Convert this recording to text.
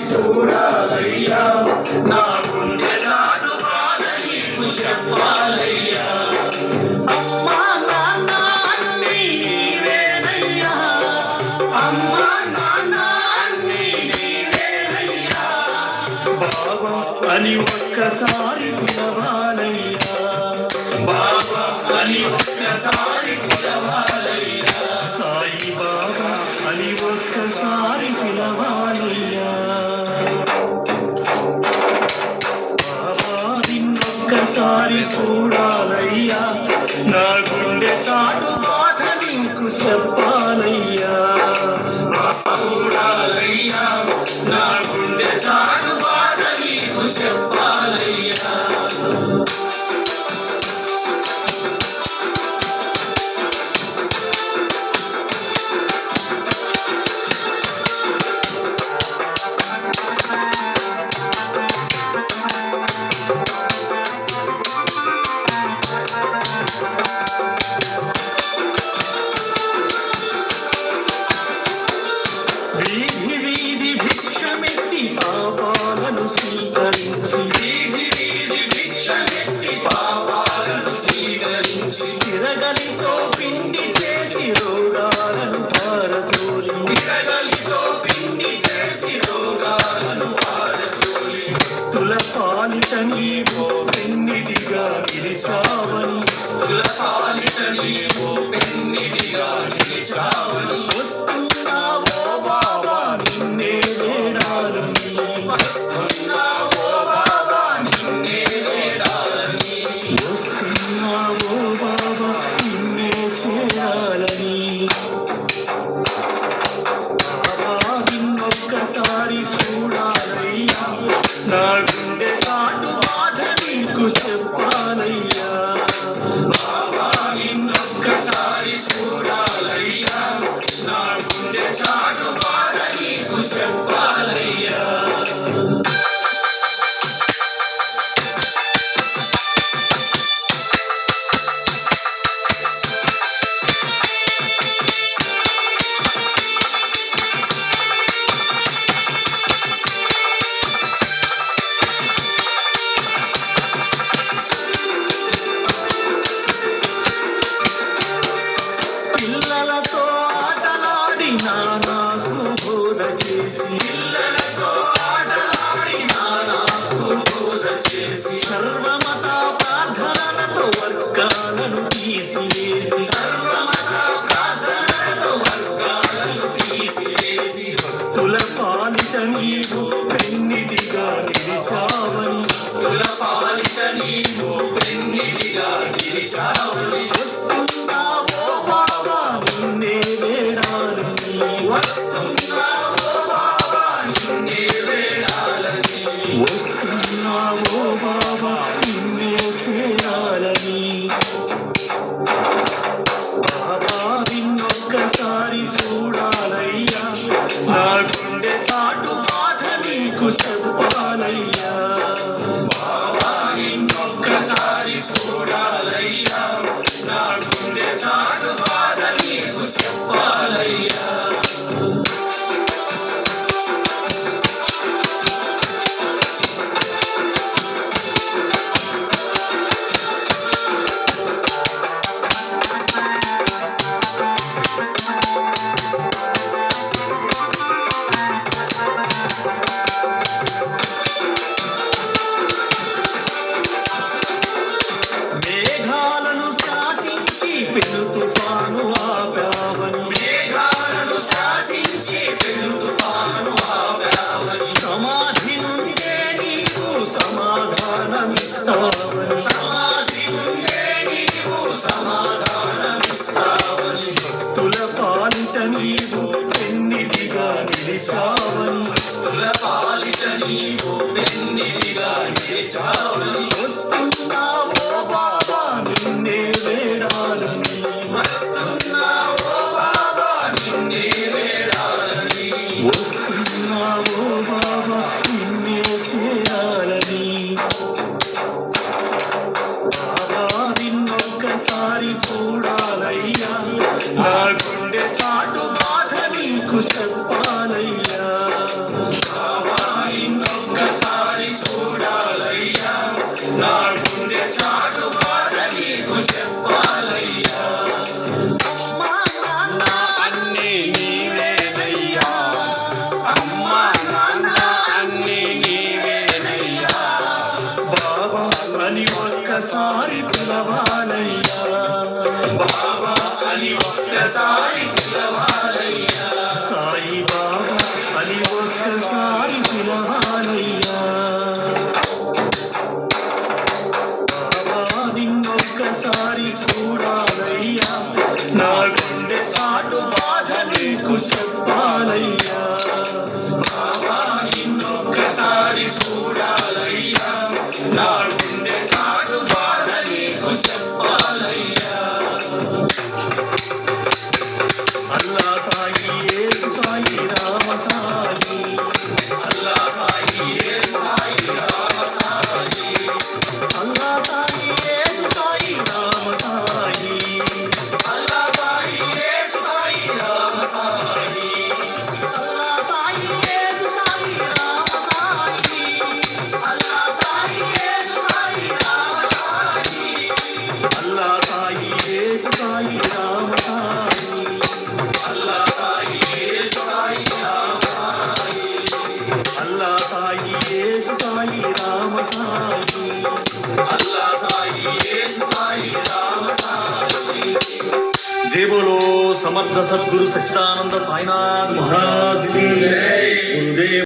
చూడాలయ్యా నా గుండె చాటు బాధ నీకు చెప్పాలయ్యా అమ్మా నాన్న అన్నీ నీవేనయ్యా అమ్మా నాన్న అన్నీ నీవేనయ్యా బాబా అని ఒక్కసారి పిలవాలయ్యా బాబా అని ఒక్కసారి పిలవాలయ్యా సాయి బాబా అని ఒక్కసారి పిలవాలయ్యా బాబా నిన్నొక్కసారి చూడాలయ్యా నా గుండె చాటు బాధ నీకు చెప్పాలయ్యా చూడాలయ్యా నా గుండె చాటు బాధ నీకు చెప్పాలయ్యా వీధి వీధి భిక్షమెత్తి పాపాలను స్వీకరించి తిరగలితో పిండి చేసి రోగాలను పారతోలి భక్తుల పాలిట నీవు పెన్నిదిగా నిలిచావని వస్తున్నావో బాబా నిన్నే వేడాలని వస్తున్నావో బాబా నిన్నే చేయాలని బాబా నిన్నొక్కసారి చూడాలయ్యా నా గుండె చాటు బాధ నీకు చెప్పాలయ్యా బాబా నిన్నొక్కసారి చూడాలయ్యా నా గుండె చాటు బాధ నీకు చెప్పాలయ్యా పిల్లలతో ఆటలాడి నాకు బోధ చేసి సర్వమత ప్రార్థనలతో వర్గాలను తీసివేసి భక్తుల పాలిట నీవు పెన్నిదిగా నిలిచావని వస్తున్నావో బాబా నిన్నే వేడాలని వస్తున్నావో బాబా నిన్నే చేయాలని బాబా నిన్నొక్కసారి చూడాలయ్యా నా గుండె చాటు బాధ నీకు చెప్పాలయ్యా బాబా నిన్నొక్కసారి చూడాలయ్యా నా గుండె చాటు బాధ నీకు చెప్పాలయ్యా మేఘాలను శాసించి పెను తుఫాను ఆపావని సమాధి నుండే నీవు సమాధానమిస్తావని భక్తుల పాలిట నీవు పెన్నిదిగా నిలిచావని వస్తున్నావో బాబా నిన్నే వేడాలని వస్తున్నావో బాబా నిన్నే చేయాలని ఒక్కసారి పిలవాలయ్యా బాబా అని ఒక్కసారి పిలవాలయ్యా సాయి బాబా అని ఒక్కసారి పిలవాలయ్యా బాబా నిన్నొక్కసారి చూడాలయ్యా నా గుండె చాటు బాధ నీకు చెప్పాలయ్యా బాబా నిన్నొక్కసారి చూడాలయ్యా నా గుండె చాటు బాధ నీకు చెప్పాలయ్యా అల్లా సాయి యేసు సాయి రామ సాయి అల్లా సాయి యేసు సాయి రామ సాయి అల్లా సాయి యేసు సాయి రామ సాయి అల్లా సాయి యేసు సాయి రామ సాయి అల్లా సాయి యేసు సాయి రామ సాయి అల్లా సాయి యేసు సాయి రామ సాయి అల్లా సాయి యేసు సాయి రామ సాయి అల్లా సాయి యేసు సాయి రామ సాయి అల్లా సాయి యేసు సాయి రామ సాయి అల్లా సాయి యేసు సాయి రామ సాయి जय बोलो समर्थ सद्गुरु सच्चिदानंद साईनाथ महाराज की जय।